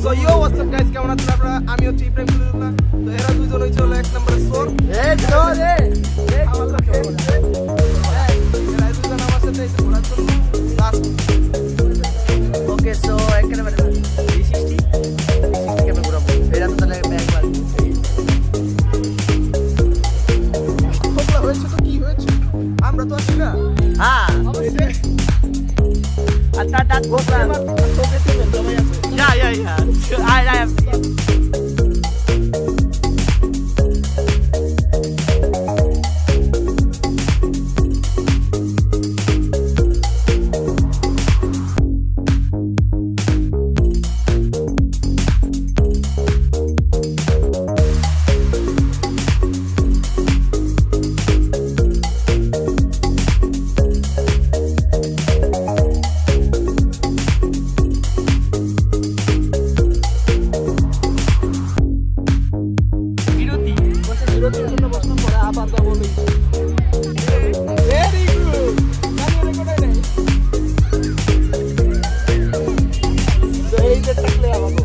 So ইয়ো what's up guys, কেমন আছেন আপনারা? আমি হচ্ছে ইব্রাহিম খলিলুল্লাহ। তো এরা দুজন হইছে হলো এক নম্বরের সোর। এই চল এ আমার লোক এরা দুজন আমার সাথে এসে ঘোরার জন্য লাস্ট। ওকে সো এখানে মানে 360 কেমন ঘুরাবো এরা তো তাহলে একবার খোকলা হয়েছে তো কি হয়েছে, আমরা তো আছি না। হ্যাঁ আর তার গোপরা তোকে টিমের জমাই আছে। I am বিরতির জন্য বসলাম, পরে আবার তো বলি ভেরি গুড। আমি রেকর্ডাই নাই তো এই যে থাকলে আমাকে